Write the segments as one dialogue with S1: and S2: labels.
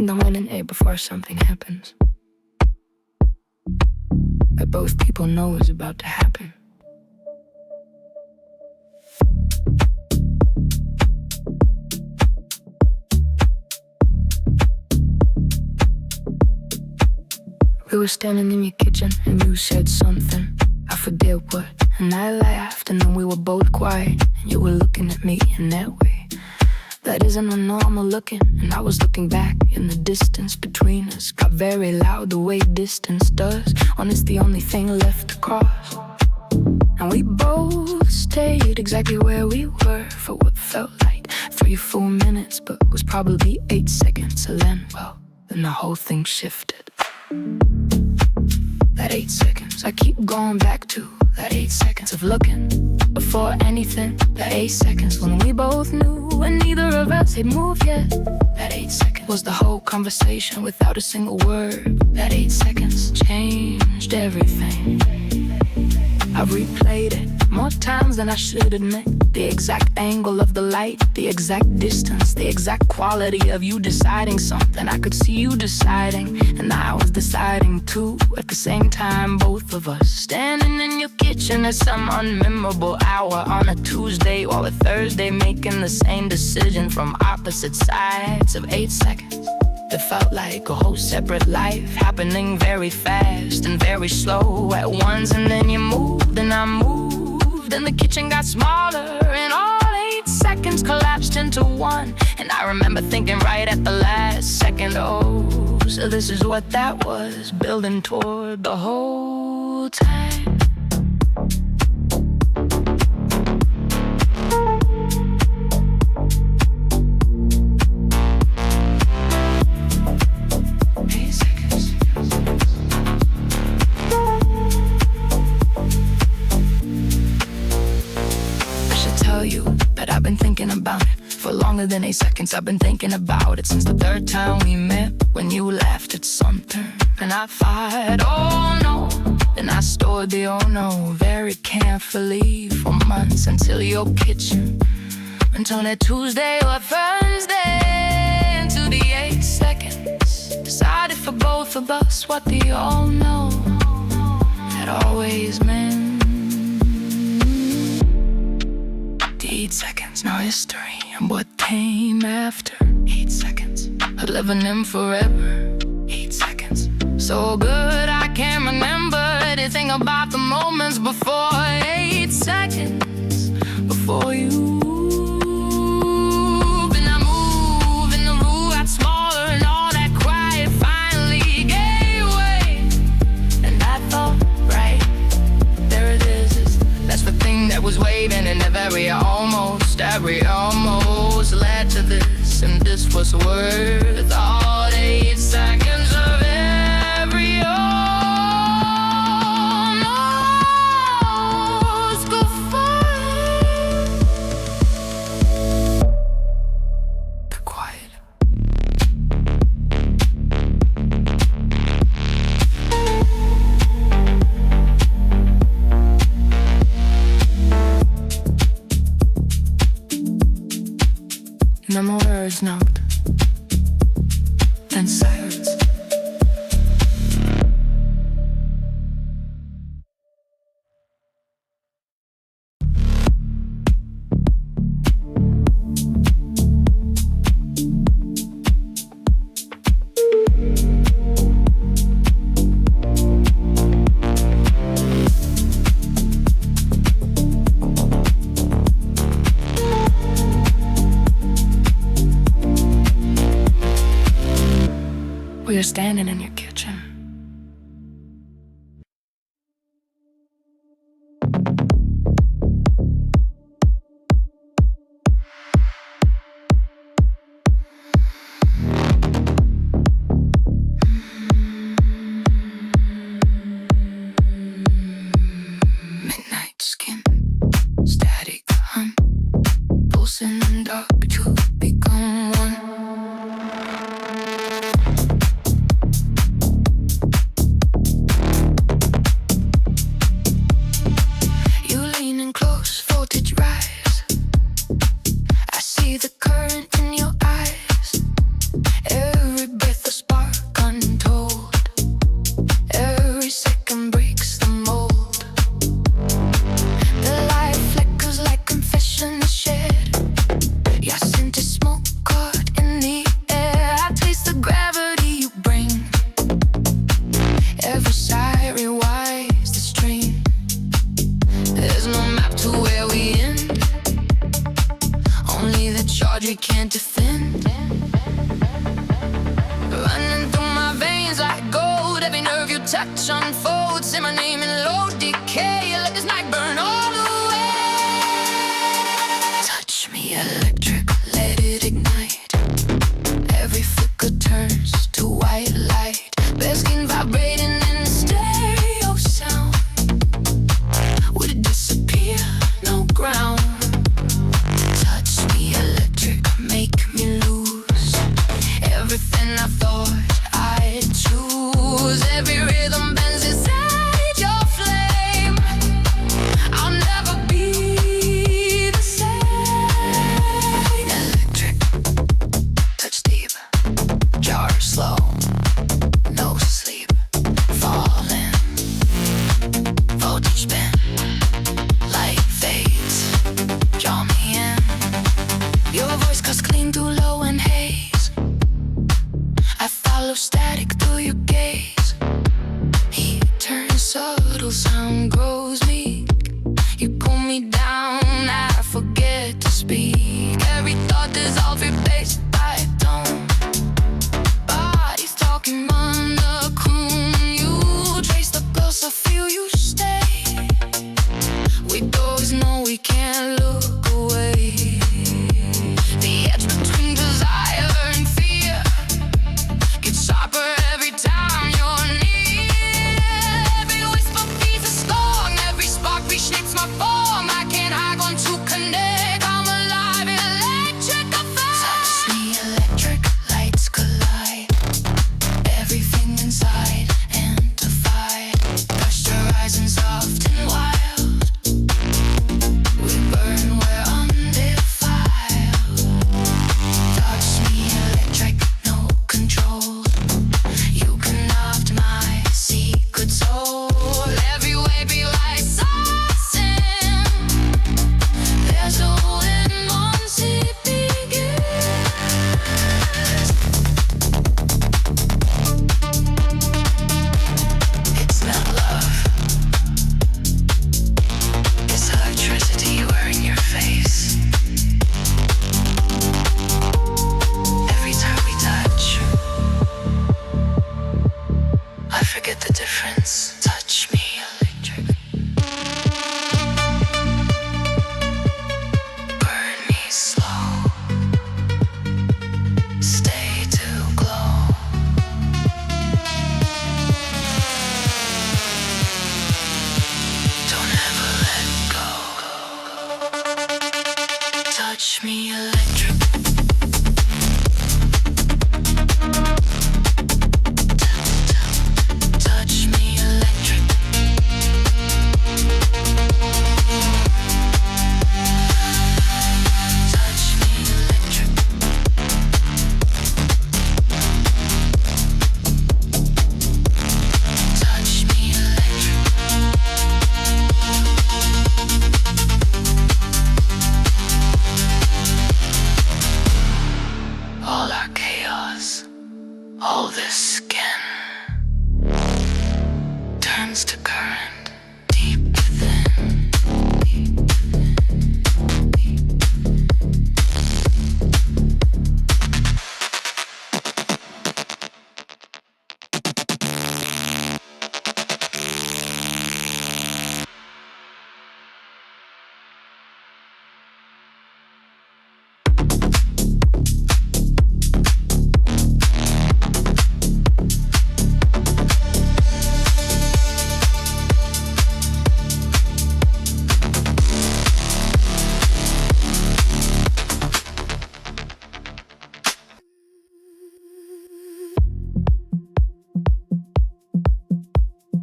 S1: in the morning air before something happens that both people know is about to happen. We were standing in your kitchen and you said something, I forget what, and I laughed and then we were both quiet and you were looking at me in that way. That isn't a normal looking, and I was looking back in the distance between us. Got very loud the way distance does when it's the only thing left to cross. And we both stayed exactly where we were for what felt like 3 full minutes, but was probably 8 seconds. And then, well, then the whole thing shifted. That 8 seconds I keep going back to, that 8 seconds of looking before anything. That 8 seconds when we both knew and neither of us had moved yet. That 8 seconds was the whole conversation without a single word. That 8 seconds changed everything. I've replayed it more times than I should admit. The exact angle of the light, the exact distance, the exact quality of you deciding something. I could see you deciding, and I was deciding too. At the same time, both of us standing in your kitchen at some unmemorable hour on a Tuesday or a Thursday, making the same decision from opposite sides of 8 seconds. It felt like a whole separate life, happening very fast and very slow at once. And then you moved and I moved, and the kitchen got smaller, and all 8 seconds collapsed into one. And I remember thinking right at the last second, oh, so this is what that was, building toward the whole time. I've been thinking about it for longer than 8 seconds. I've been thinking about it since the 3rd time we met, when you laughed at something and I thought, oh no. Then I stored the oh no very carefully for months, until your kitchen, until that Tuesday or Thursday, into the 8 seconds decided for both of us what the oh no had always meant. 8 seconds, no history, and what came after 8 seconds, of living in forever. 8 seconds, so good I can't remember anything about the moments before. 8 seconds before you. And I moved, and the room got smaller, and all that quiet finally gave way. And I thought, right, there it is, that's the thing that was waving, and every almost led to this, and this was worth all 8 seconds of every almost goodbye. The quiet. No more words, note, and silence. We were standing in your kitchen. Midnight skin, static hum, pulsing in dark to become one. The current in your eyes, every breath logic can't defend. Running through my veins like gold. Every nerve you touch unfolds. Say my name in low decay. Let this night burn all away. Touch me electric, let it ignite. Every flicker turns to white light. Bare skin vibrating in the stereo sound. Would it disappear? No ground. Touch me electric, make me lose everything I thought I'd choose. Every rhythm bends inside your flame. I'll never be the same. Electric, touch deep, jar slow, no sleep, falling, voltage bend, light fades, draw me in. Your voice cuts clean through low and haze. I follow static through your gaze. Heat turns subtle, sound grows meek. You pull me down, I forget to speak. Every thought dissolves, replaced by a tone. Bodies talking monochrome. You trace the pulse, I feel you stay. We both know we can't look away. The edge between desire and fear gets sharper every time you're near. Every whisper beats a song, every spark reshapes my form. I can't hide, want to connect. I'm alive, electric affair. Touch me electric, lights collide. Everything inside amplified. Pressurizing soft and wild. We burn, we're undefiled. Touch me electric, no control. You can opt my secret soul. Every way be like saucing. There's no end once it begins. It's not love. It's electricity wearing your face. Every time we touch, I forget the difference. Touch me electric. Burn me slow. Stay to glow. Don't ever let go. Touch me electric. Touch me electric. Touch me electric. Touch me electric. All our chaos, all this skin turns to current deep within.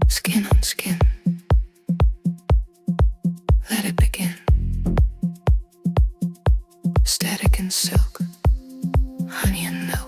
S1: Skin on skin. Let it begin. Static and silk. Honey and milk.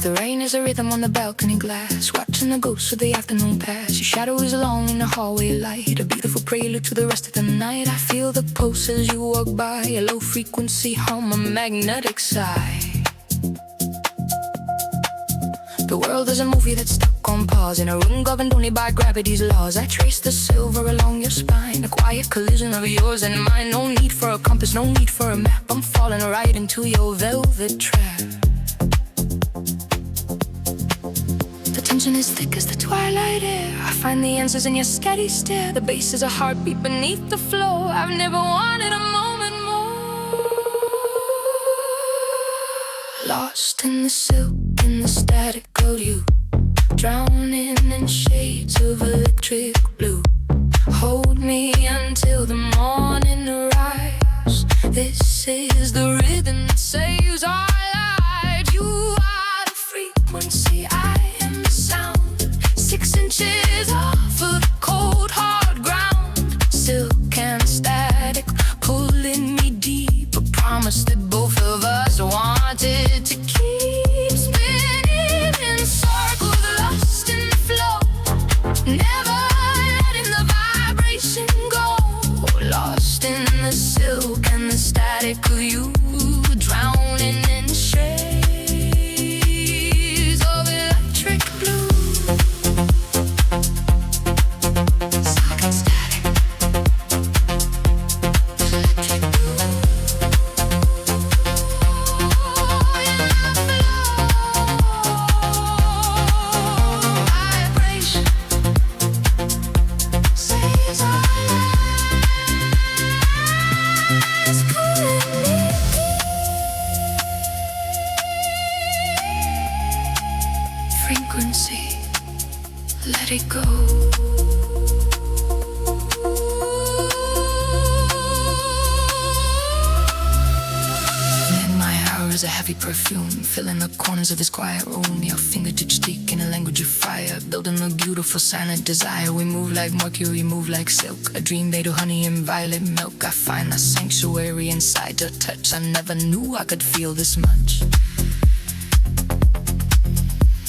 S1: The rain is as a rhythm on the balcony glass, watching the ghosts of the afternoon pass. Your shadow is alone in the hallway light, a beautiful prelude to the rest of the night. I feel the pulse as you walk by, a low frequency hum, a magnetic sigh. The world is a movie that's stuck on pause, in a room governed only by gravity's laws. I trace the silver along your spine, a quiet collision of yours and mine. No need for a compass, no need for a map, I'm falling right into your velvet trap. The tension is thick as the twilight air, I find the answers in your steady stare. The bass is a heartbeat beneath the floor, I've never wanted a moment more. Lost in the silk, in the static of you, drowning in shades of electric blue. Hold me until the morning arrives. This is the rhythm that saves our lives. You are the frequency, I am the sound. 6 inches off of the cold hard ground. Silk and static pulling me deep, a promise that both of us wanted to keep. Spinning in circles, lost in the flow, never letting the vibration go. Lost in the silk and the static of you, drowning in shades of electric blue. Silk and static, electric blue. Vibration saves our lives, pulling me deep. Frequency, let it go. In my hours, a heavy perfume, filling the corners of this quiet room. Your fingertips speak in a language of fire, building a beautiful silent desire. We move like mercury, move like silk, a dream made of honey and violet milk. I find a sanctuary inside your touch, I never knew I could feel this much.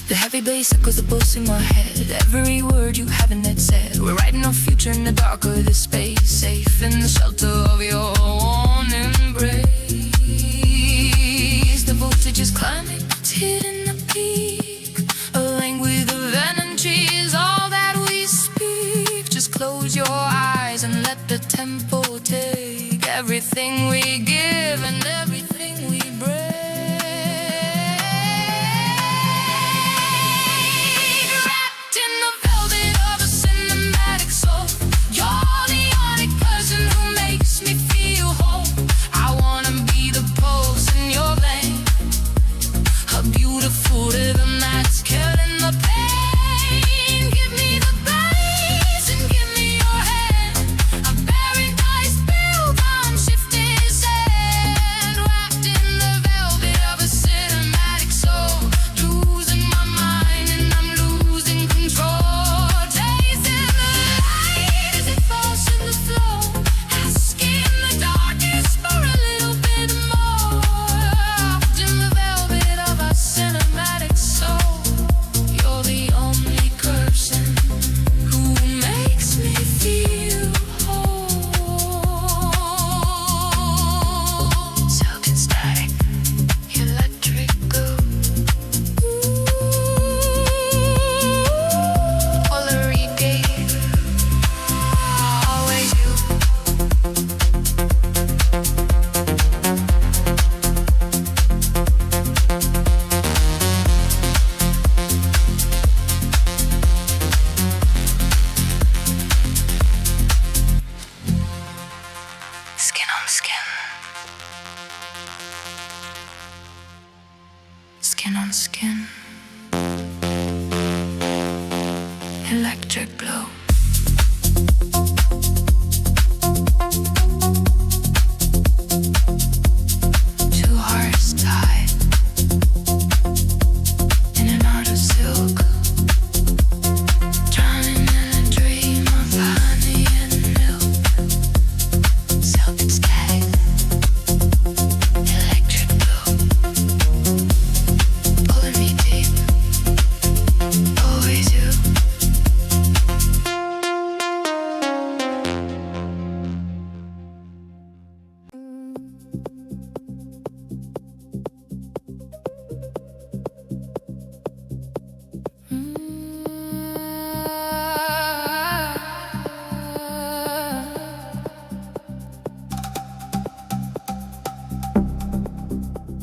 S1: The heavy bass echoes the pulse in my head, every word you haven't yet said. We're writing our future in the dark of this space, safe in the shelter of your warm embrace. The voltage is climbing, it's hitting the peak. A language of energy is all that we speak. Just close your eyes and let the tempo take everything we give and everything we break. Wrapped in the velvet of a cinematic soul, you're the only person who makes me feel whole. I wanna be the pulse in your vein, a beautiful rhythm that's killing the pain. Give me the bass and give me your hand, a paradise built on shifting sands.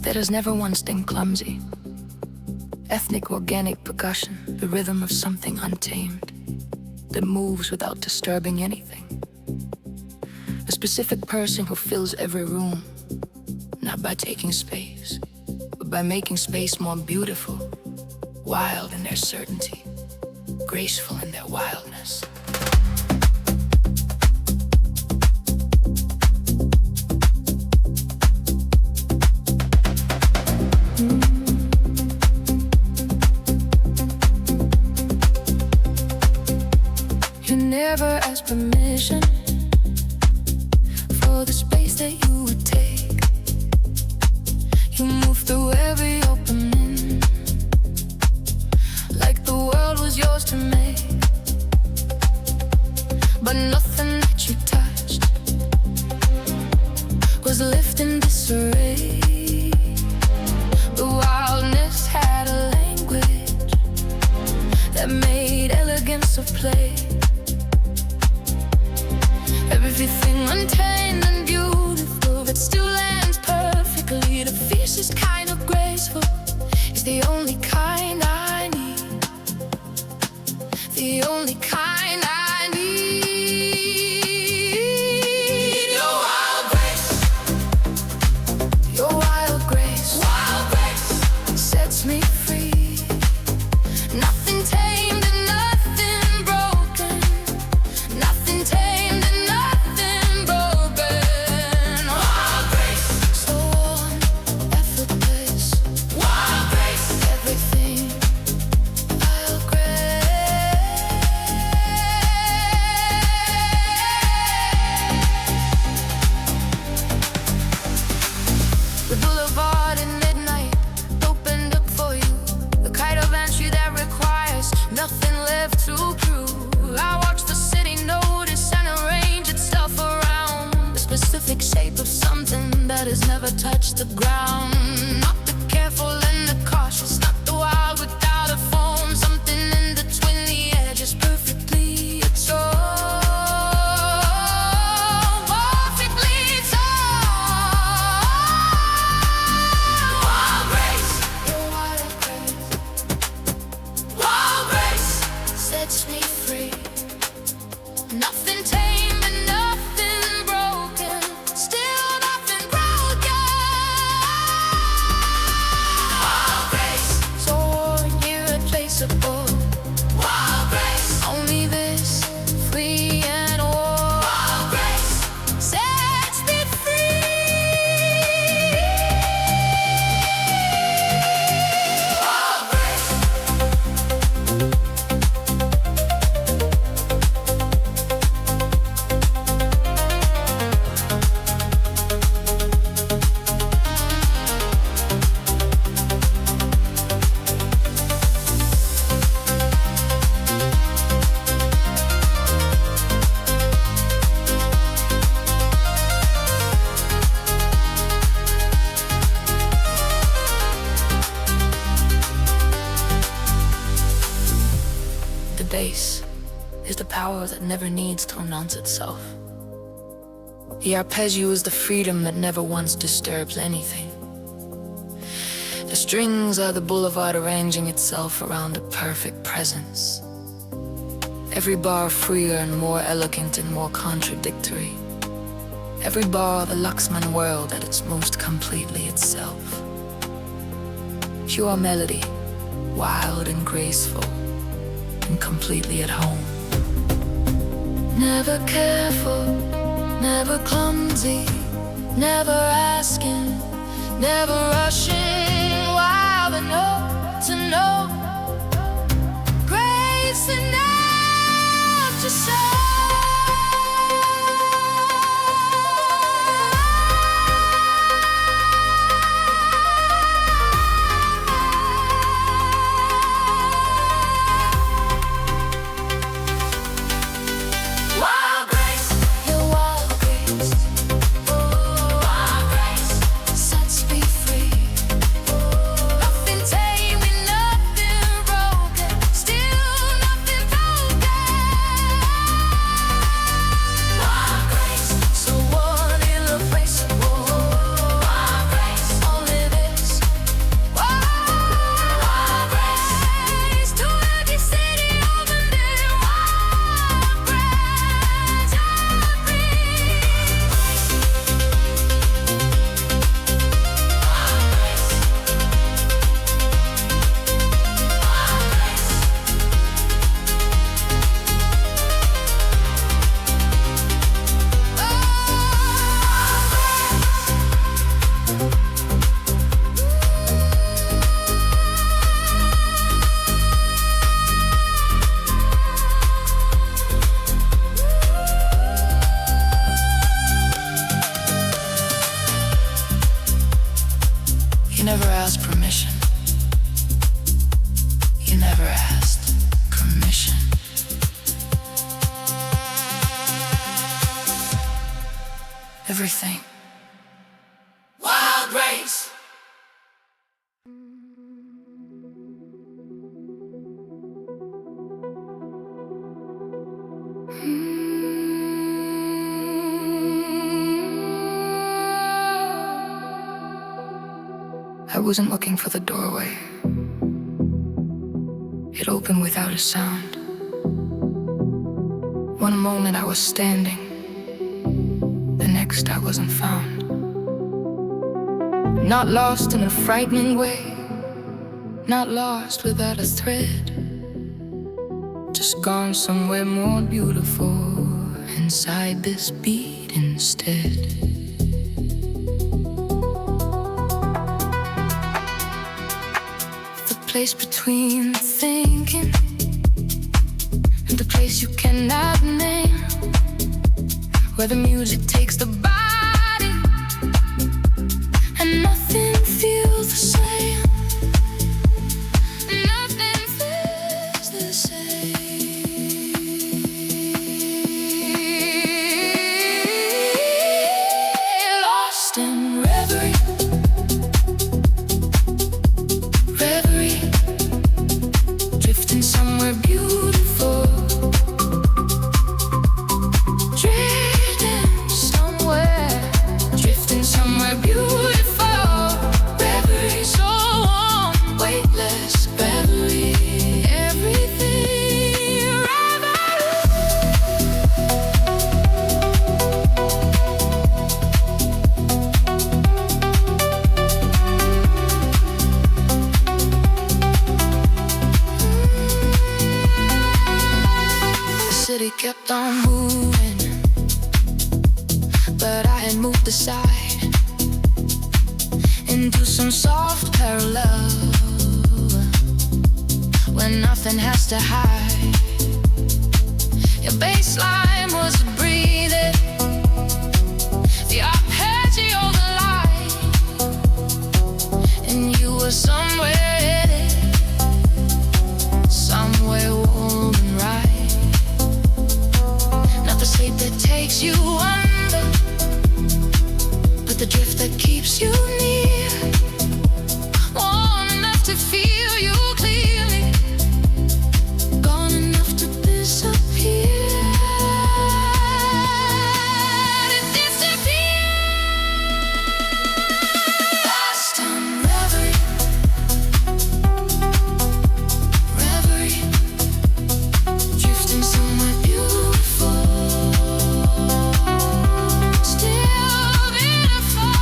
S1: that has never once been clumsy. Ethnic organic percussion, the rhythm of something untamed, that moves without disturbing anything. A specific person who fills every room, not by taking space, but by making space more beautiful, wild in their certainty, graceful in their wildness. You never ask permission for the space that you would take. You move through every opening like the world was yours to make. But nothing that you touched was left in disarray. The wildness had a language that made elegance of play. Everything untamed and beautiful that still lands perfectly. The fiercest kind of graceful is the only kind I need. The only kind I need. Your wild grace. Your wild grace. Wild grace sets me free. Nothing tamed and nothing broken. Nothing tamed and nothing broken. Wild grace. So warm, effortless. Wild grace. Everything wild grace. The boulevard at midnight opened up for you. The kite of entry that requires nothing left to prove. I watch the city notice and arrange itself around the specific shape of something that has never touched the ground. Not the careful and the cautious, not the wild without a form. Something in between the edges, perfectly it's all. Perfectly it's all. Wild grace. Your wild grace. Wild grace sets me free. Nothing tamed and nothing broken. Still nothing broken. Wild grace. So irreplaceable. Wild grace. Only this, free and all. Wild grace sets me free. Wild grace. The bass is the power that never needs to announce itself. The arpeggio is the freedom that never once disturbs anything. The strings are the boulevard arranging itself around a perfect presence. Every bar freer and more elegant and more contradictory. Every bar the Luxman world at its most completely itself. Pure melody, wild and graceful, and completely at home. Never careful, never clumsy, never asking, never rushing, wild enough to know, grace enough to show. Wild grace, your wild grace, wild grace sets me free. Nothing tamed and nothing broken, still nothing broken. everything. Wild race. I wasn't looking for the doorway. It opened without a sound. One moment I was standing, the next I wasn't found. Not lost in a frightening way, not lost without a thread. Just gone somewhere more beautiful, inside this beat instead. The place between thinking and the place you cannot name, where the music takes the body and nothing feels the same. Nothing feels the same. Lost in reverie. Reverie. Drifting somewhere beautiful. Drifting somewhere. Drifting somewhere beautiful. Reverie. So warm, weightless. Reverie. Everything. Reverie. The city kept on moving, but I had moved aside into some soft parallel where nothing has to hide. Your baseline was breathing, the arpeggio, the light, and you were somewhere in it, somewhere warm and right. Not the sleep that takes you under, but the drift that keeps you near, warm enough to feel you clearly, gone enough to disappear. To disappear. Lost in reverie. Reverie. Drifting somewhere beautiful. Still beautiful.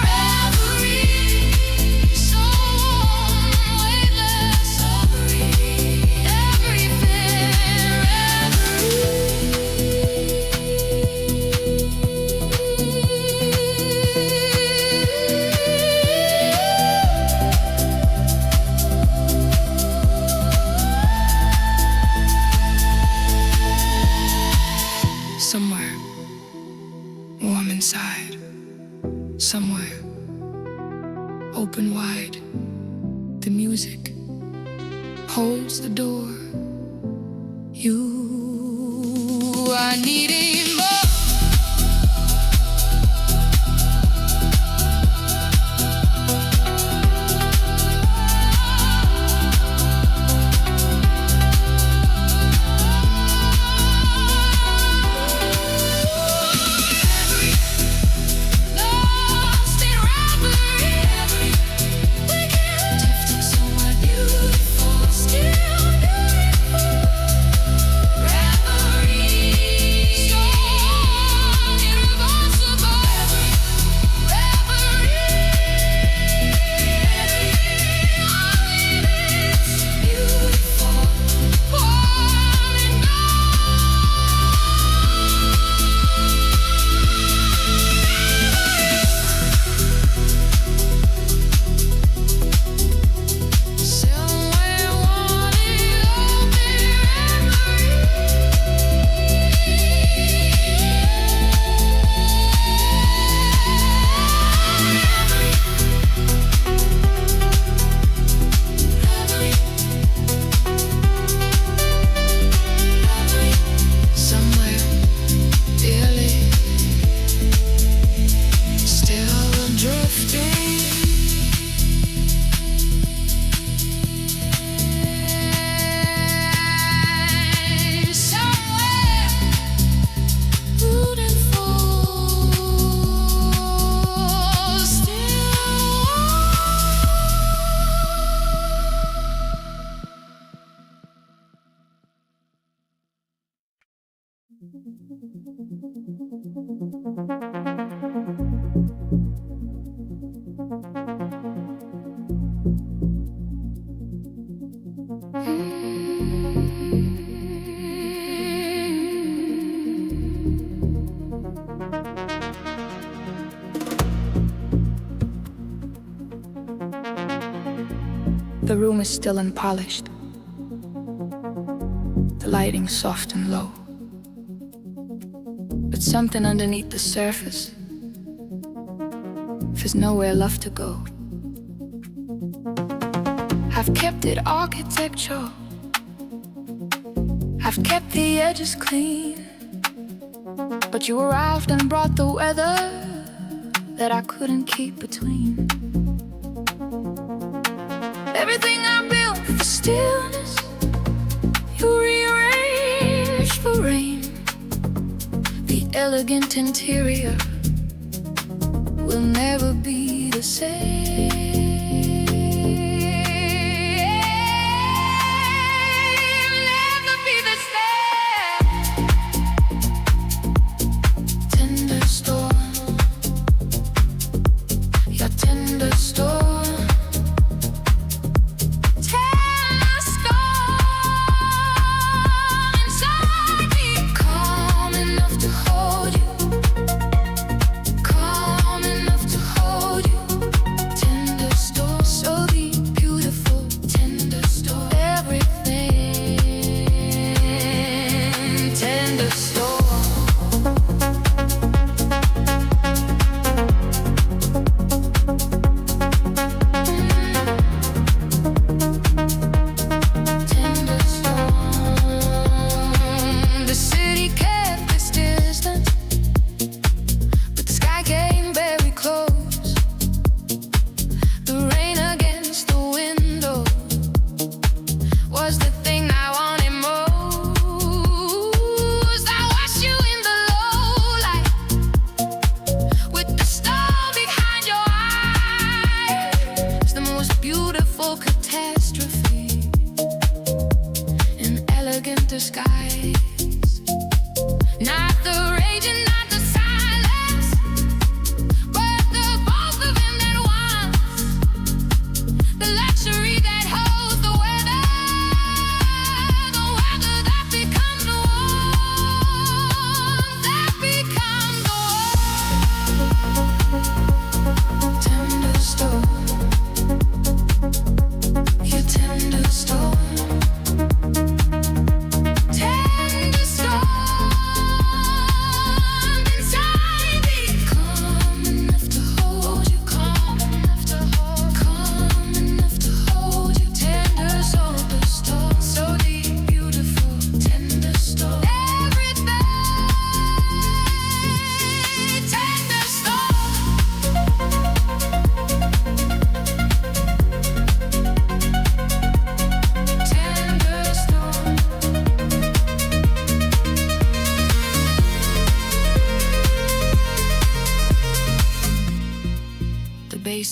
S1: Reverie. So warm, weightless. Reverie. Everything. Somewhere warm inside, somewhere open wide, the music holds the door. You are needing more. Lost in reverie. We can't drifting somewhere beautiful, still beautiful. Reverie. So The room is still and polished, the lighting soft and low, but something underneath the surface feels nowhere left to go. I've kept it architectural, I've kept the edges clean, but you arrived and brought the weather that I couldn't keep between. Everything I built for stillness, you rearranged for rain. The elegant interior will never be the same. Never be the same. Tender storm, your tender storm.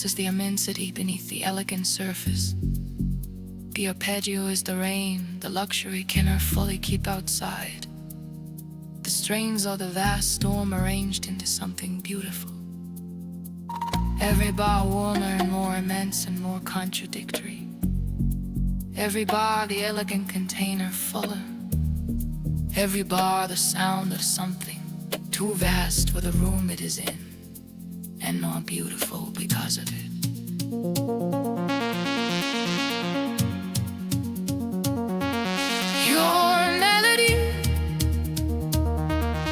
S1: Is the immensity beneath the elegant surface. The arpeggio is the rain, the luxury cannot fully keep outside. The strains are the vast storm arranged into something beautiful. Every bar warmer and more immense and more contradictory. Every bar the elegant container fuller. Every bar the sound of something too vast for the room it is in, and more beautiful because of it. Your melody,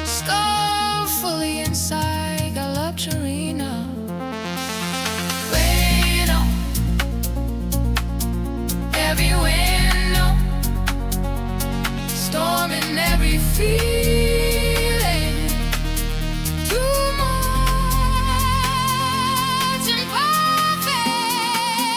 S1: skillfully inside luxury now. Rain on every window, storm in every feeling. Too much and perfect.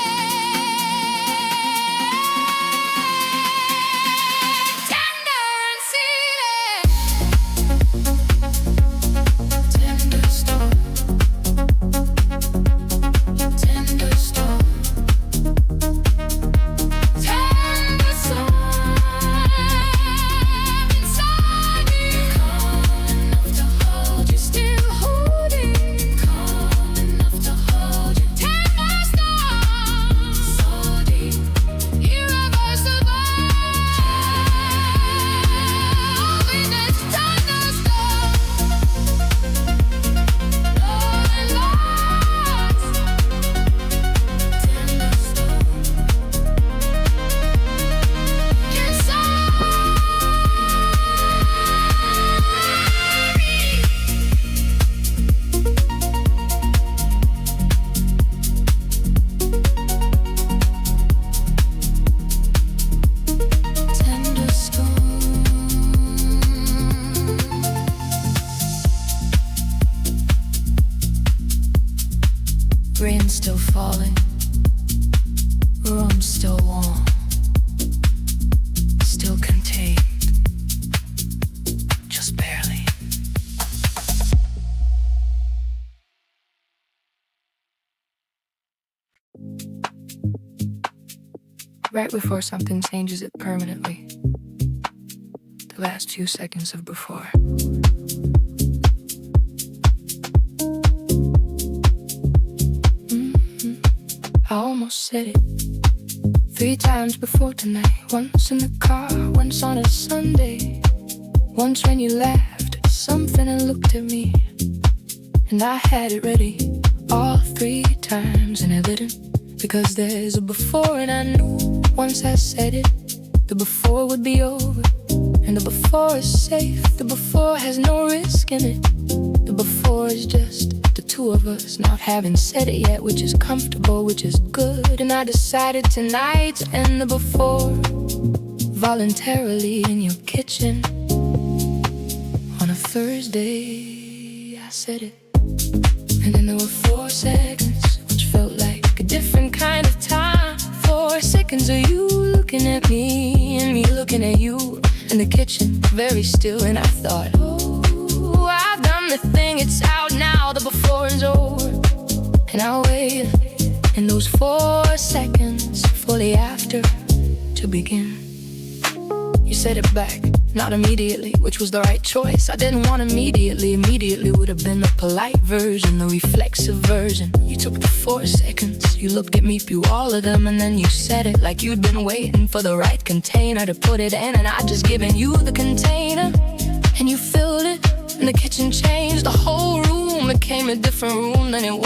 S1: right before something changes it permanently. The last few seconds of before. I almost said it 3 times before tonight. Once in the car, once on a Sunday. Once when you laughed at something and looked at me, and I had it ready all 3 times, and I didn't, because there's a before, and I knew once I said it, the before would be over. And the before is safe, the before has no risk in it. The before is just the 2 of us not having said it yet, which is comfortable, which is good. And I decided tonight to end the before voluntarily in your kitchen. On a Thursday, I said it. And then there were 4 seconds, which felt like a different kind of time. 4 seconds of you looking at me, and me looking at you in the kitchen, very still. And I thought, oh, I've done the thing, it's out now, the before is over. And I waited in those 4 seconds for the after to begin. You said it back, not immediately, which was the right choice. I didn't want immediately. Immediately would have been the polite version, the reflexive version. You took the 4 seconds, you looked at me through all of them, and then you said it like you'd been waiting for the right container to put it in. And I'd just given you the container, and you filled it, and the kitchen changed. The whole room became a different room than it was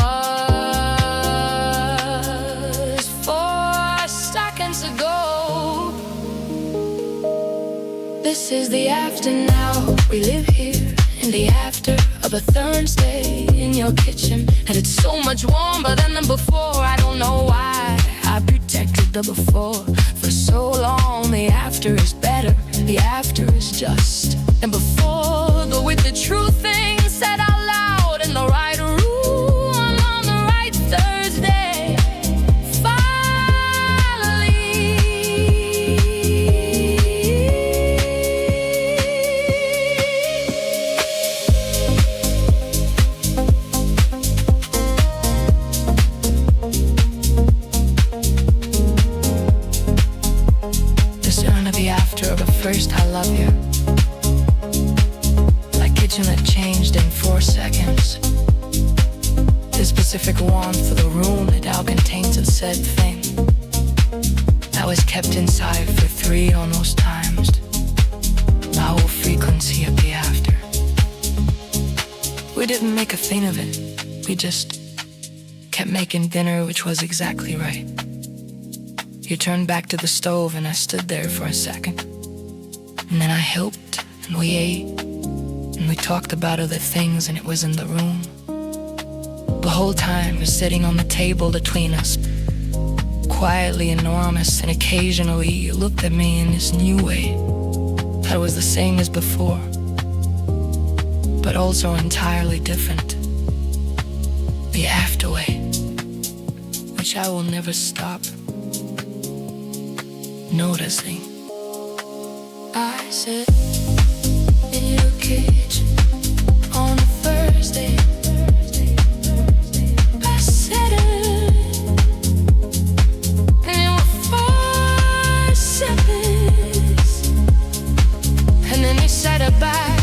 S1: 4 seconds ago. This is the after now. We live here in the after of a Thursday in your kitchen, and it's so much warmer than the before. I don't know why I protected the before for so long. The after is better, the after is just. And before, though, with the true thing said out loud in the right room on the right Thursday. First, I love you. Like kitchen that changed in 4 seconds. The specific warmth for the room that now contains a said thing that was kept inside for 3 almost times. The whole frequency of the after. We didn't make a thing of it. We just kept making dinner, which was exactly right. You turned back to the stove, and I stood there for a second. And then I helped, and we ate, and we talked about other things, and it was in the room. The whole time was sitting on the table between us, quietly enormous, and occasionally you looked at me in this new way that was the same as before, but also entirely different. The after way, which I will never stop noticing. I said in your kitchen on a Thursday. I said it, and it was 4 seconds, and then you said it back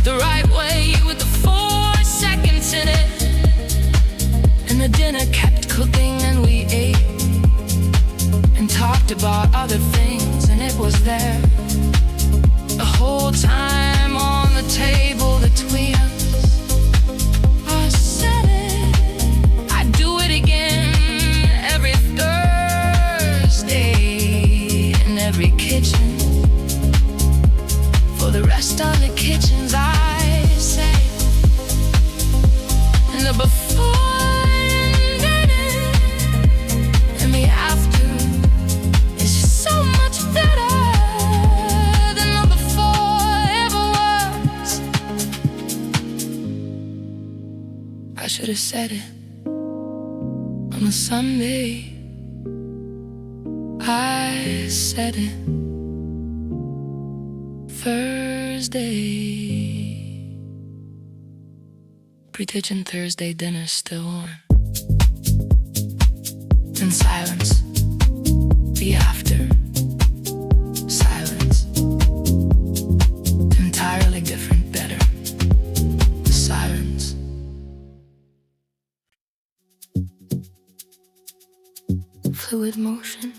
S1: the right way with the 4 seconds in it. And the dinner kept cooking, and we ate and talked about other things, and it was there the whole time on the table between us. I said it, I'd do it again every Thursday in every kitchen. For the rest of the kitchens, I say, and the before and the after is so much better. I should have said it on a Sunday. I said it Thursday. Pre-kitchen Thursday dinner still on. In silence, the fluid motion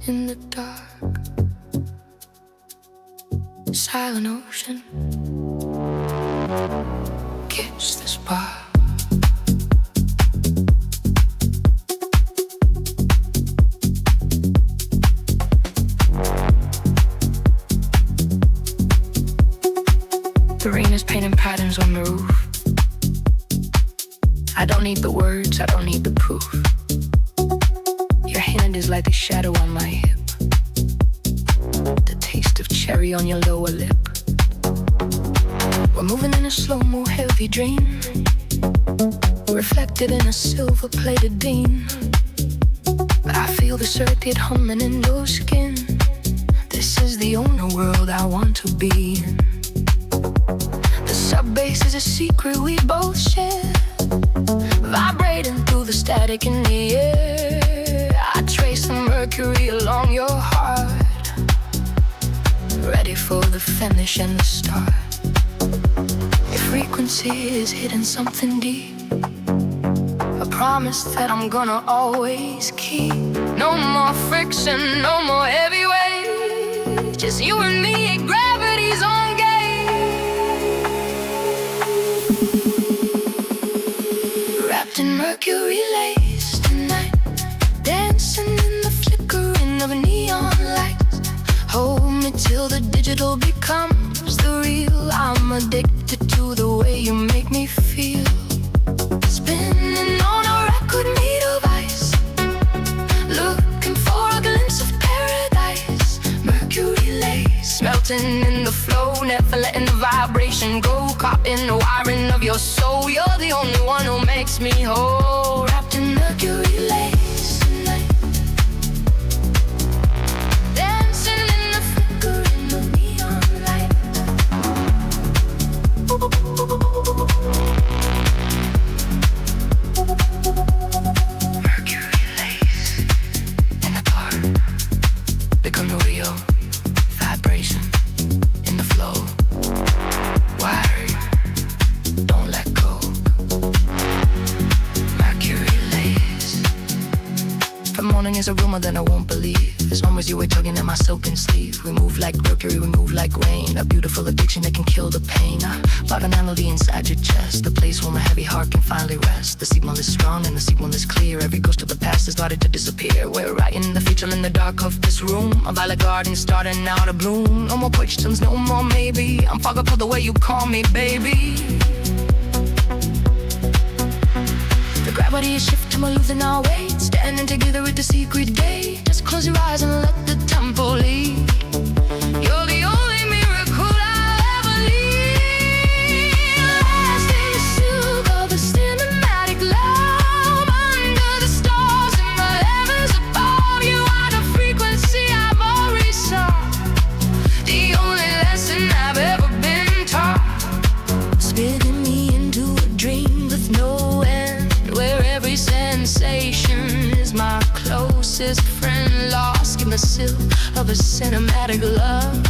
S1: in the dark, silent ocean. Catch the spark. The rain is painting patterns on the roof. I don't need the words, I don't need the proof. Your hand is like the shadow on my hip, the taste of cherry on your lower lip. We're moving in a slow-mo heavy dream, reflected in a silver-plated beam. But I feel the circuit humming in your skin. This is the only world I want to be in. The sub-bass is a secret we both share, vibrating through the static in the air. I trace the mercury along your heart, ready for the finish and the start. Your frequency is hitting something deep, a promise that I'm gonna always keep. No more friction, no more heavyweight, just you and me at gravity's on gate. Wrapped in Mercury Lace tonight, dancing in the flickering of neon lights. Hold me till the digital becomes the real. I'm addicted to the way you make me feel. Spinning on a record made of ice, looking for a glimpse of paradise. Mercury Lace, melting in the flow, never letting the vibration go. Caught in the wiring of your soul, you're the only one who makes me whole. Wrapped in Mercury Lace tonight, dancing in the flickering of neon light. Mercury Lace in the dark, become the real vibration in the flow. Wiring, don't let go. Mercury Lace. If the morning is a rumor, then I won't believe. As long as you were tugging at my silken sleeve. We move like mercury, we move like rain. A beautiful addiction that can kill the pain. About an melody inside your chest, the place where my heavy heart can finally rest. The signal is strong and the signal is clear. Every ghost of the past has started to disappear. We're writing the future in the dark of this room. A violet garden starting now to bloom. No more questions, no more maybe. I'm fogged up for the way you call me, baby. The gravity is shifting, we're losing our weight. Standing together at the secret gate. Just close your eyes and let the tempo lead. You're the only miracle I'll ever need. Last in the silk of a cinematic love, under the stars in the heavens above. You are the frequency I've always sought, the only lesson I've ever been taught. Spinning me into a dream with no end, where every sensation is my closest friend. Lost in the silk of a cinematic love,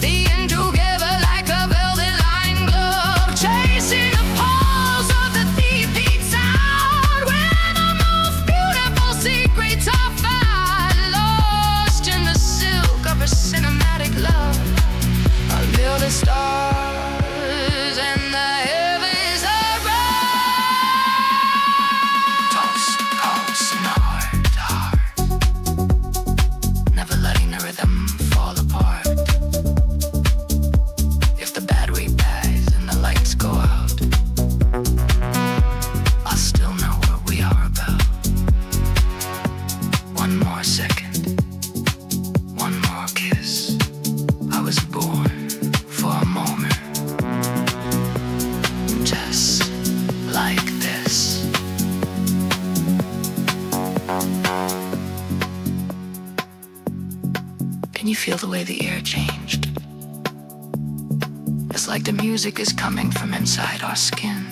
S1: being together like a velvet lined glove. Chasing the pulse of the deep beat sound, where the most beautiful secrets are found. Lost in the silk of a cinematic love, under the stars and the heavens above. Toast, pulse, and heart to heart, never letting the rhythm fall apart. If the battery dies and the lights go out, I'll still know what we are about. One more second, one more kiss. I was born for a moment, just like this. Can you feel the way the air changed? It's like the music is coming from inside our skin.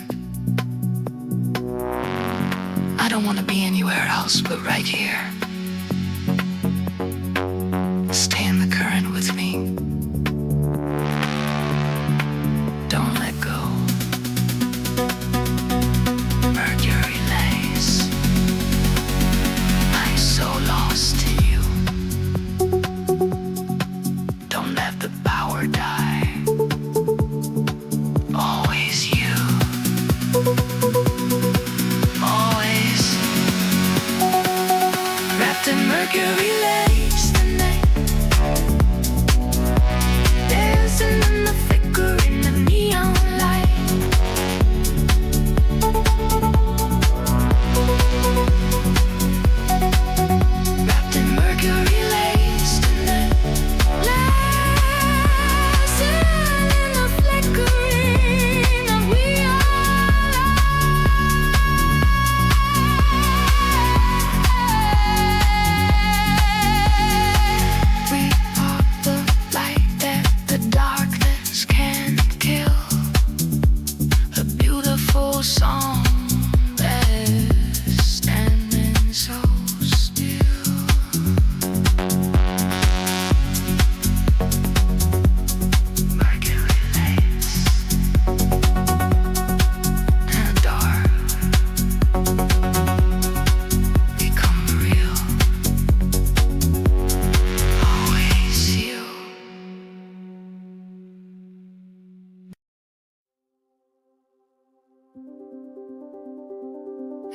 S1: I don't want to be anywhere else but right here. Stay in the current with me. Don't let go. Mercury Lace.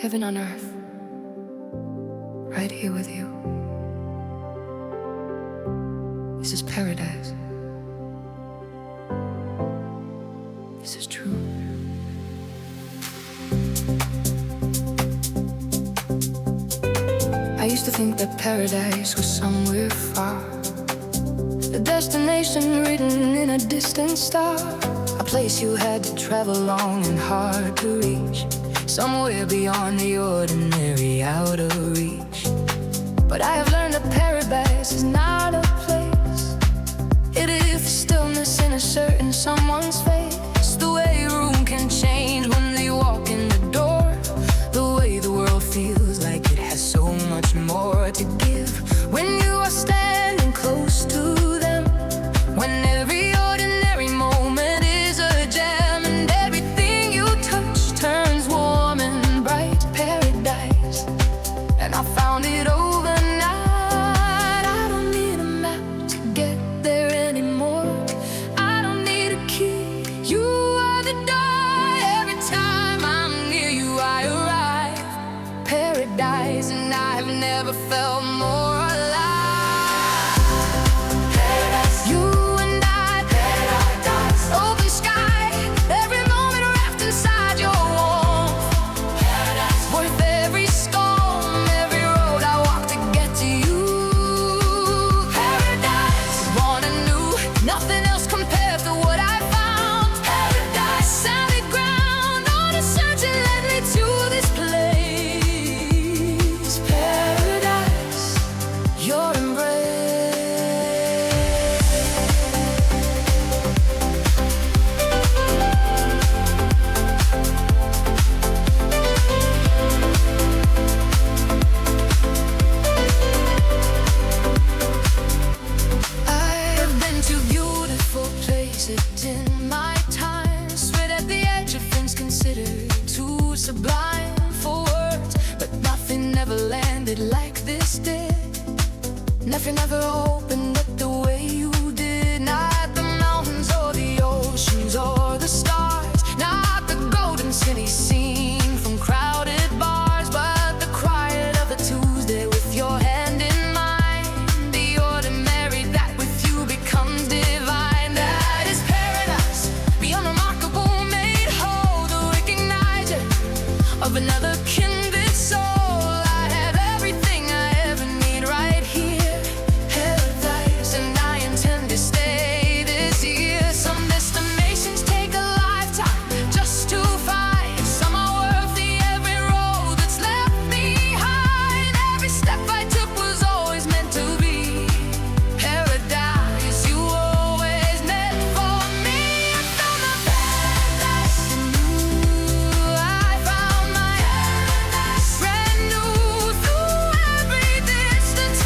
S1: Heaven on earth, right here with you. This is paradise. This is true. I used to think that paradise was somewhere far, a destination written in a distant star, a place you had to travel long and hard to reach, somewhere beyond the ordinary, out of reach. But I have learned that paradise is not a place. It is the stillness in a certain someone's face, the way a room can change when they walk in the door, the way the world feels like it has so much more to give when you are standing close to them, when every ordinary moment is a gem and everything you touch turns warm and bright. Paradise, and I found it overnight. I don't need a map to get there anymore. I don't need a key. You are the door. Every time I'm near you I arrive. Paradise, and I've never felt more alive. Paradise, you and I, paradise, open sky, every moment wrapped inside your warmth. Paradise, worth every storm, every road I walk to get to you. Paradise, born anew, nothing else compares to what I found. Paradise, solid ground, on a search that led me to this place. Paradise, your embrace. I've been to beautiful places in my time, straight at the edge of things considered too sublime for words, but nothing ever landed like this did. Nothing ever opened up the way you did. Not the mountains or the oceans or the stars, not the golden city seen from crowded bars, but the quiet of a Tuesday with your hand in mine. The ordinary that with you becomes divine. That is paradise, beyond remarkable, made whole, the recognizer of another kindred soul. I have everything I ever need right here. Paradise, and I intend to stay this year. Some destinations take a lifetime just to find. Some are worth the every road that's left behind. Every step I took was always meant to be. Paradise, you always meant for me. I found my paradise in you. I found my paradise, brand new through every distance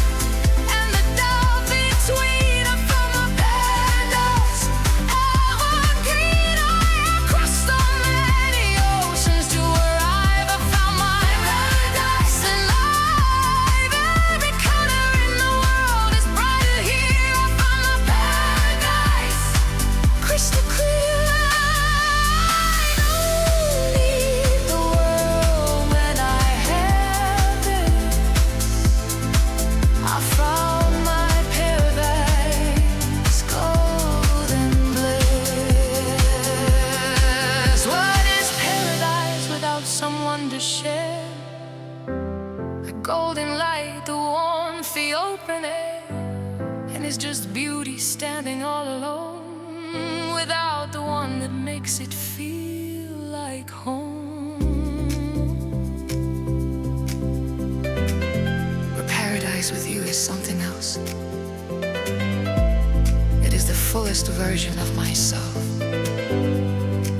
S1: and the doubt between. I found my paradise, evergreen. I have crossed so many oceans to arrive. I found my paradise in life. Every color in the world is brighter here. I found my paradise, crystal clear. I don't need the world when I have this. I found my paradise, golden bliss. What is paradise without someone to share? The golden light, the warmth, the open air, and it's just beauty standing all alone, without the one that makes it feel like home. But paradise with you is something else. It is the fullest version of myself,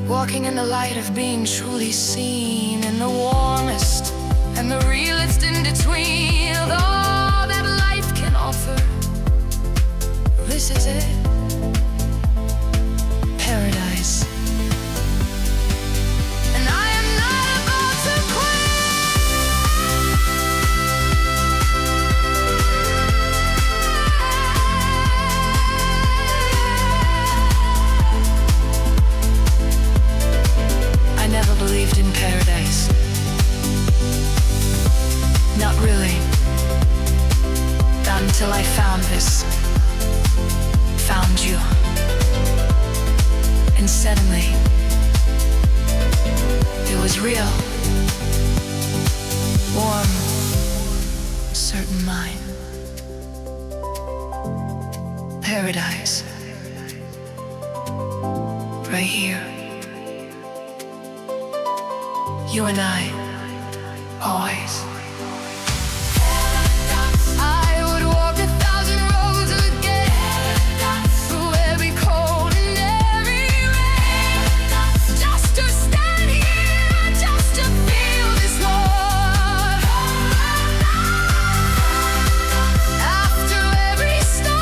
S1: walking in the light of being truly seen, in the warmest and the realest in between, of all that life can offer. This is it, paradise. And I am not about to quit. I never believed in paradise. And suddenly, it was real, warm, certain mind. Paradise, right here. You and I, always. I would walk 1,000 roads again, through every cold and every rain, just to stand here, just to feel this love. After every storm,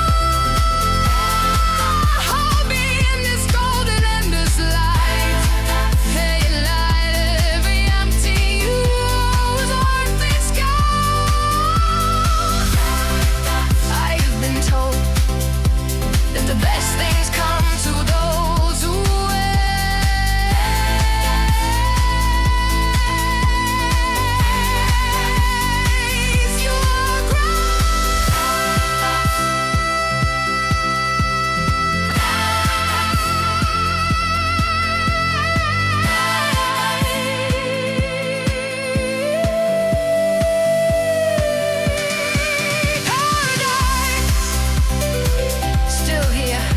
S1: hold me in this golden endless light. Hey, light every empty use earthly sky. I've been told that the best things come to those who wait. You are still here,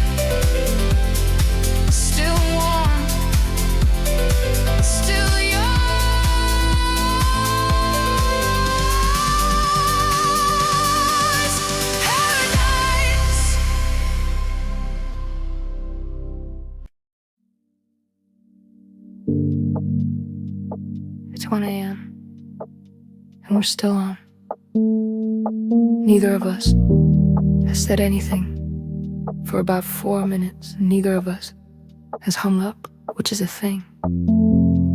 S1: still warm, still yours. Paradise. It's 1 a.m. and we're still on. Neither of us has said anything for about 4 minutes. Neither of us has hung up, which is a thing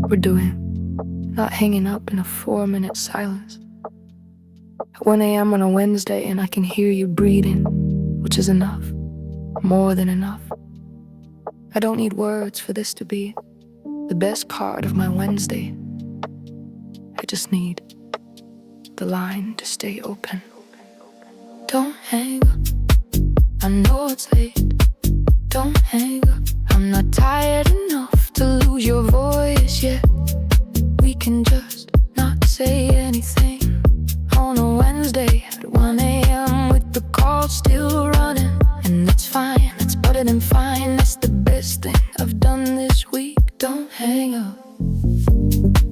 S1: we're doing. Not hanging up in a 4-minute silence. At 1 a.m. on a Wednesday, and I can hear you breathing, which is enough. More than enough. I don't need words for this to be the best part of my Wednesday. I just need the line to stay open. Don't hang up, I know it's late. Don't hang up, I'm not tired enough to lose your voice yet. We can just not say anything on a Wednesday at 1 a.m. with the call still running. And that's fine, that's better than fine. That's the best thing I've done this week. Don't hang up.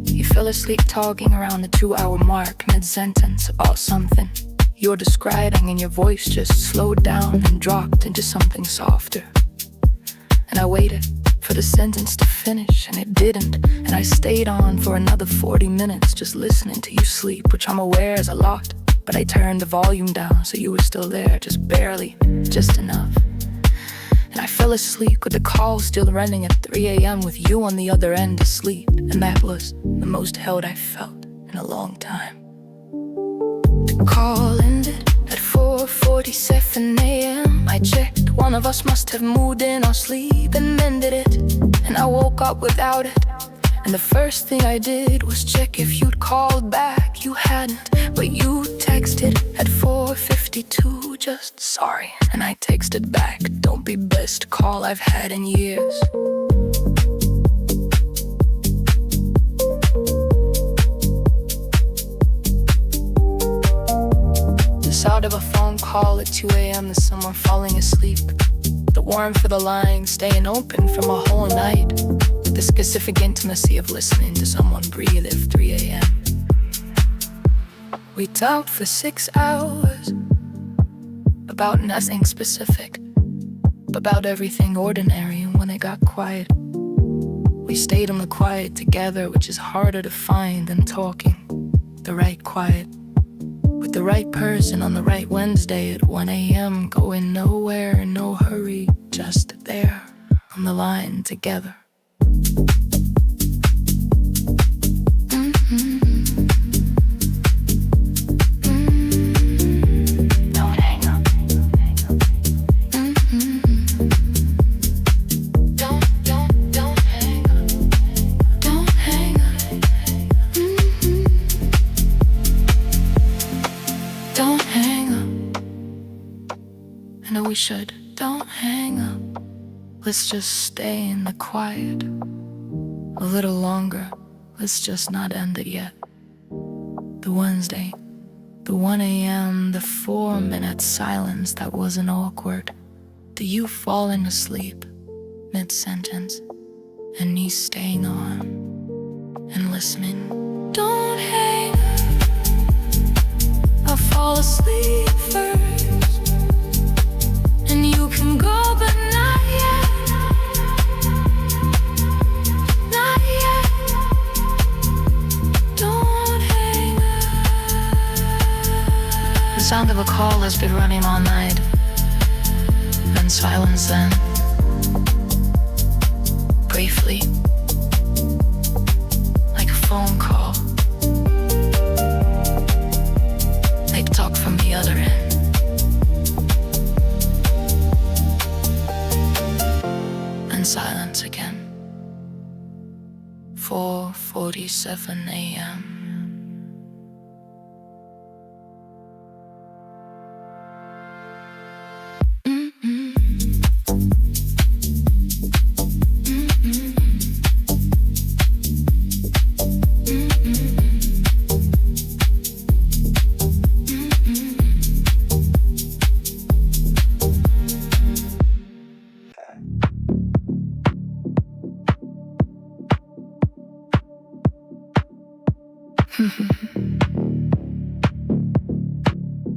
S1: You fell asleep talking around the 2-hour mark, mid-sentence about something you're describing, and your voice just slowed down and dropped into something softer. And I waited for the sentence to finish, and it didn't. And I stayed on for another 40 minutes just listening to you sleep, which I'm aware is a lot. But I turned the volume down so you were still there, just barely, just enough. And I fell asleep with the call still running at 3 a.m. with you on the other end asleep. And that was the most held I felt in a long time. The call ended at 4:47 a.m. I checked, one of us must have moved in our sleep and mended it. And I woke up without it. And the first thing I did was check if you'd called back. You hadn't, but you texted at 4:52, just sorry. And I texted back, don't be best call I've had in years. The sound of a phone call at 2 a.m. to someone falling asleep. The warmth of the line staying open from a whole night. The specific intimacy of listening to someone breathe at 3 a.m. We talked for 6 hours about nothing specific, about everything ordinary. And when it got quiet, we stayed in the quiet together, which is harder to find than talking. The right quiet with the right person on the right Wednesday at 1 a.m. Going nowhere, no hurry, just there on the line together. Don't hang up. Don't hang up. Don't hang up. Don't hang up. I know we should. Don't hang up. Let's just stay in the quiet a little longer. Let's just not end it yet. The Wednesday, the 1 a.m., the 4-minute silence that wasn't awkward. The you falling asleep mid-sentence, and me staying on and listening. Don't hang up, I'll fall asleep first, and you can go, but not yet, not yet. Don't hang up. The sound of a call has been running all night, and silence then, briefly, like a phone call, like talk from the other end. And silence again. 4:47 a.m.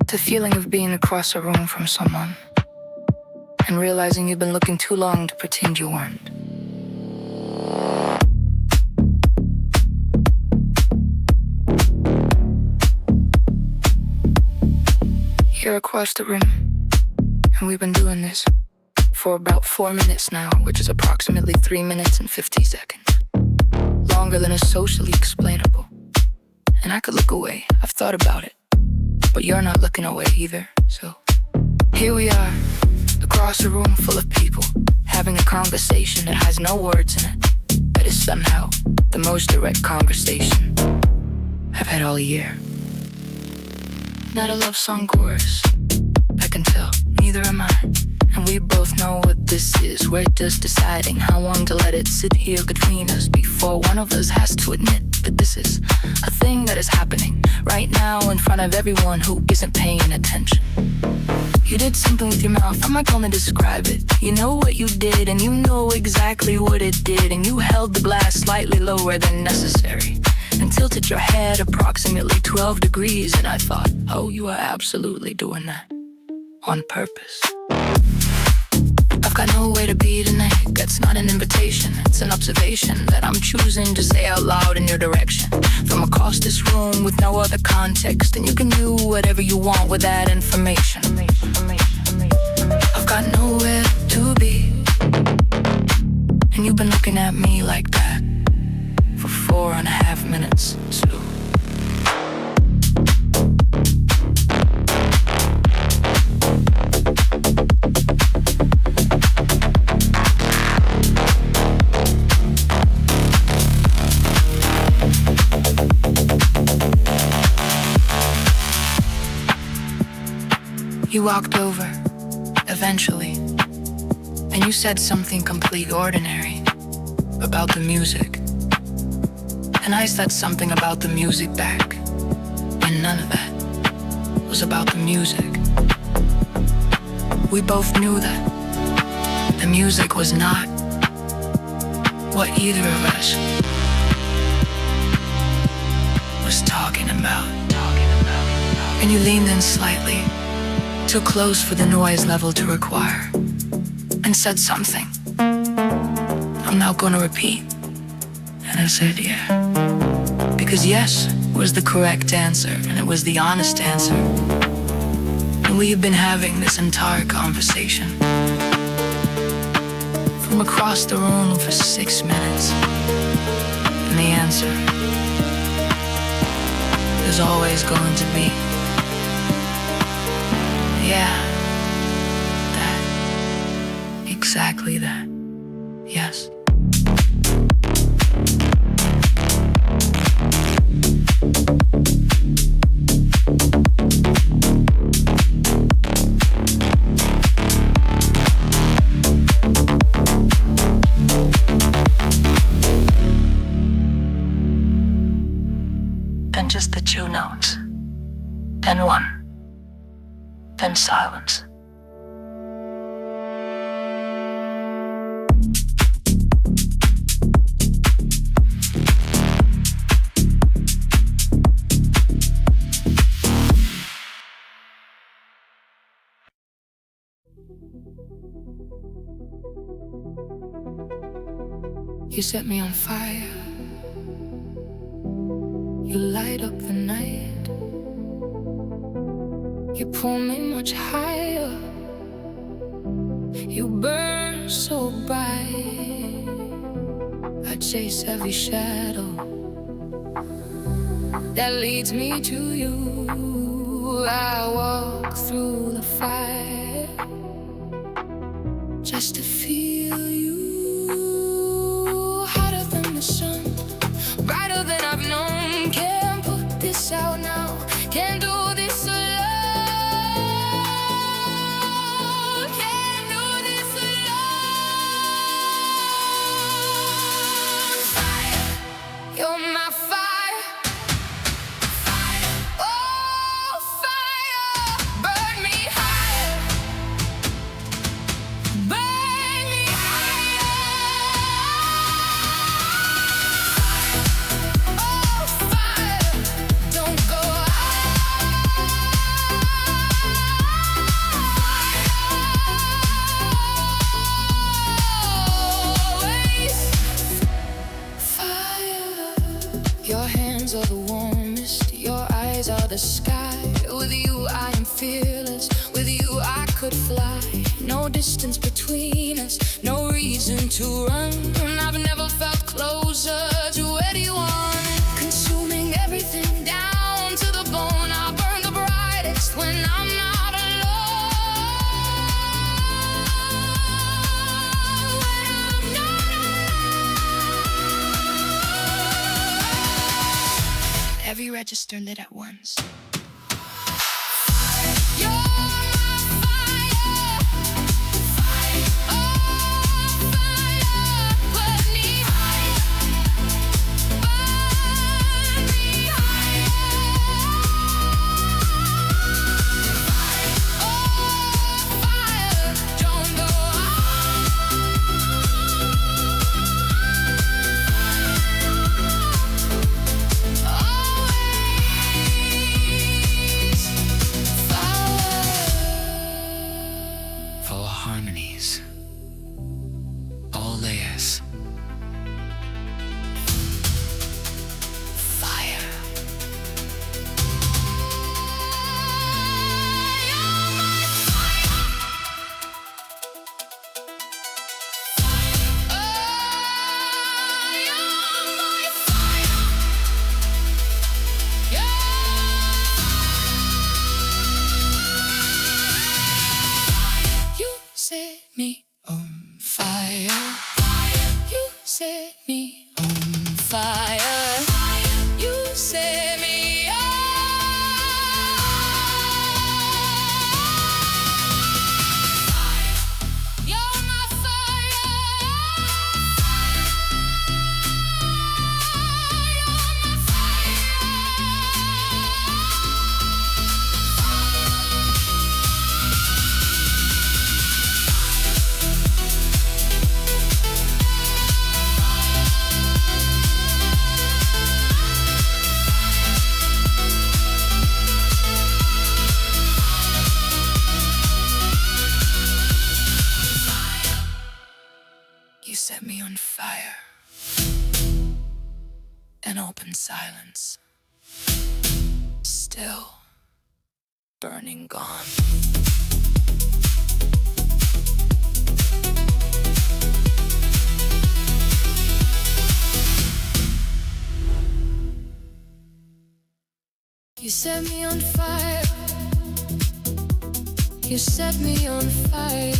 S1: The feeling of being across a room from someone and realizing you've been looking too long to pretend you weren't. You're across the room, and we've been doing this for about 4 minutes now, which is approximately 3 minutes and 50 seconds. Longer than is socially explainable. And I could look away, I've thought about it. But you're not looking away either, so here we are, across a room full of people, having a conversation that has no words in it, but is somehow the most direct conversation I've had all year. Not a love song chorus, I can tell, neither am I. And we both know what this is. We're just deciding how long to let it sit here between us before one of us has to admit that this is a thing that is happening right now in front of everyone who isn't paying attention. You did something with your mouth, I'm not gonna describe it. You know what you did, and you know exactly what it did. And you held the glass slightly lower than necessary and tilted your head approximately 12 degrees. And I thought, oh, you are absolutely doing that on purpose. I've got no way to be tonight. That's not an invitation, it's an observation that I'm choosing to say out loud in your direction. From across this room with no other context, and you can do whatever you want with that information. I've got nowhere to be, and you've been looking at me like that for 4.5 minutes, so you walked over, eventually, and you said something completely ordinary about the music. And I said something about the music back, and none of that was about the music. We both knew that the music was not what either of us was talking about. And you leaned in slightly, too close for the noise level to require, and said something I'm now gonna repeat. And I said, yeah. Because yes was the correct answer, and it was the honest answer. And we have been having this entire conversation from across the room for 6 minutes. And the answer is always going to be, yeah, that, exactly that, yes. then one, then silence. You set me on fire. You light up the night. You pull me much higher. You burn so bright. I chase every shadow that leads me to you. I walk through the fire just to feel you. Hotter than the sun, brighter than I've known. Can't put this out now, can't do this alone. Can't do this alone. Fire, you're my fire. Fire, oh fire, burn me higher. Burn me higher. Oh fire, don't go always. Fire, your hands are the warmest, your eyes are the sky. With you I am fearless, with you I could fly. No distance between us, no reason to run. I've never felt closer to anyone. Consuming everything down to the bone. I burn the brightest when I'm not alone. When I'm not alone. Every register lit at once. You're my fire. Fire, oh fire, put me higher. Burn me higher. Fire, oh fire, don't go always. Fire, full harmonies, all layers. Fire. You're my fire. Oh, you're my fire. You set me on fire. You set me on fire. You set me on. You're my fire. You're my fire. You set me on fire. An open silence. Still burning gone. You set me on fire. You set me on fire.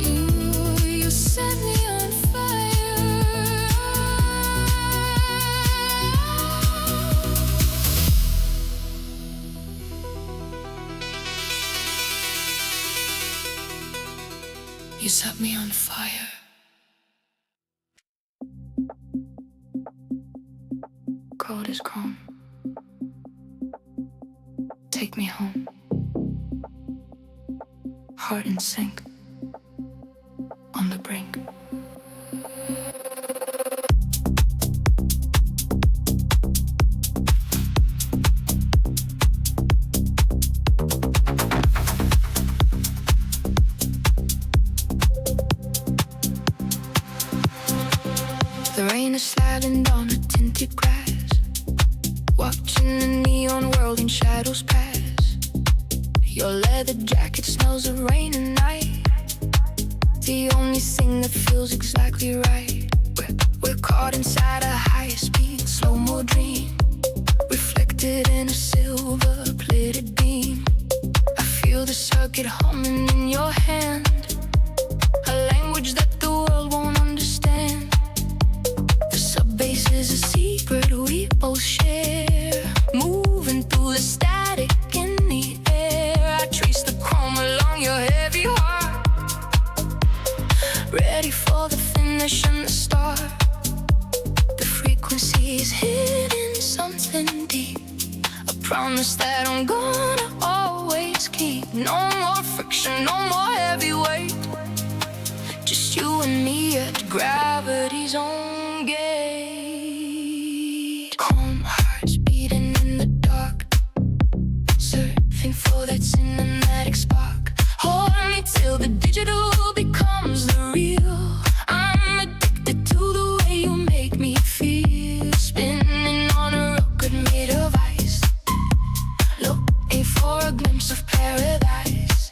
S1: You set me on fire. You set me on fire. Cold as chrome. Take me home. Heart in sync. On the brink. The rain is sliding on a tinted grass, watching the neon world in shadows pass. Your leather jacket smells of rain and night. The only thing that feels exactly right. We're caught inside a higher speed slow-mo dream, reflected in a silver-plated beam. I feel the circuit humming in your hand, a language that the world won't understand. The sub-bass is a secret we both share, moving through the static in the air. I trace the chrome along your heavy heart, ready for the finish and the start. The frequency is hidden something deep, a promise that I'm gonna always keep. No more friction, no more heavy weight, just you and me at gravity's own gate. Calm hearts beating in the dark, searching for that cinematic spark. Hold me till the digital becomes the real. I'm addicted to the way you make me feel, spinning on a rocket made of ice, looking for a glimpse of paradise.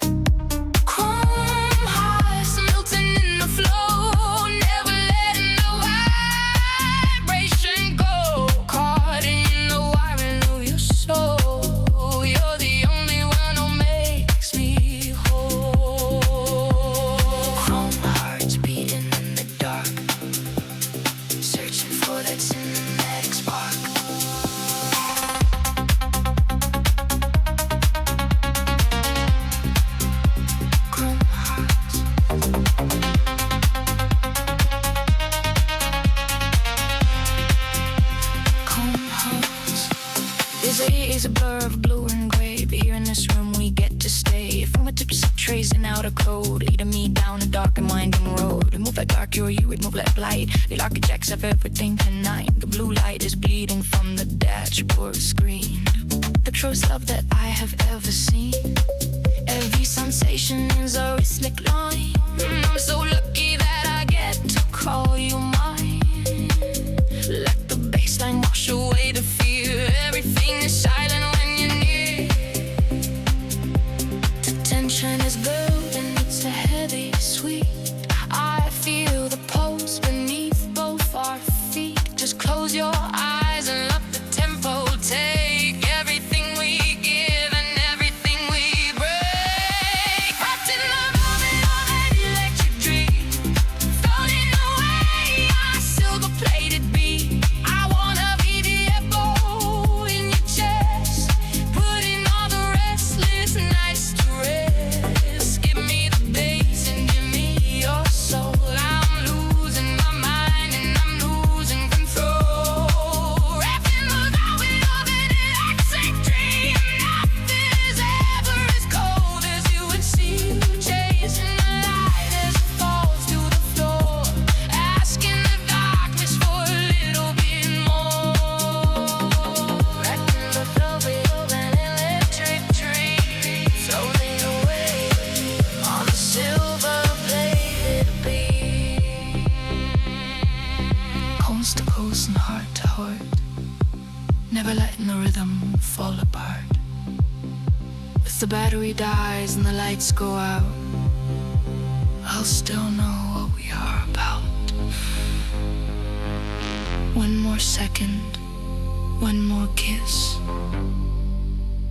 S1: Chrome hearts melting in the flow, never letting the vibration go. Caught in the wiring of your soul, you're the only one who makes me whole. Chrome hearts beating in the dark, searching for that cinematic spark. Chrome hearts. Chrome hearts. This day is a blur of blue and gray, but here in this room we get to stay. Fingertips tracing out a code, leading me down a dark and winding road. We move like dark, you're you, we move like light. The architects of everything tonight. The blue light is bleeding from the dashboard screen. The truest love that I have ever seen. Every sensation is a rhythmic line. I'm so lucky that I get to call you mine. Let the bassline wash away the fear. Everything is silent when you're near. The tension is building, it's a heavy sweet. I feel the pulse beneath both our feet. Just close your eyes and let the tempo take everything we give and everything we break. Wrapped in the moment of an electric dream, floating away on a silver-plated beat. I wanna be the echo in your chest, putting all the restless nights to rest. Give me the bass and give me your soul. I'm losing my mind and I'm losing control. Wrapped in the velvet of an electric dream, nothing is ever as cold as you would see. Chasing the light as it falls to the floor, asking the darkness for a little bit more. Wrapped in the velvet of an electric dream, floating away on the silver-plated beam. Coast to coast and heart to heart, never letting the rhythm fall apart. If the battery dies and the lights go out, I'll still know what we are about. One more second, one more kiss.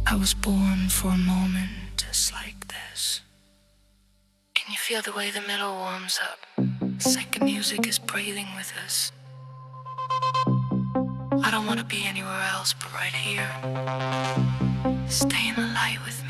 S1: I was born for a moment just like this. Can you feel the way the middle warms up? It's like the music is breathing with us. I don't want to be anywhere else but right here, staying alive with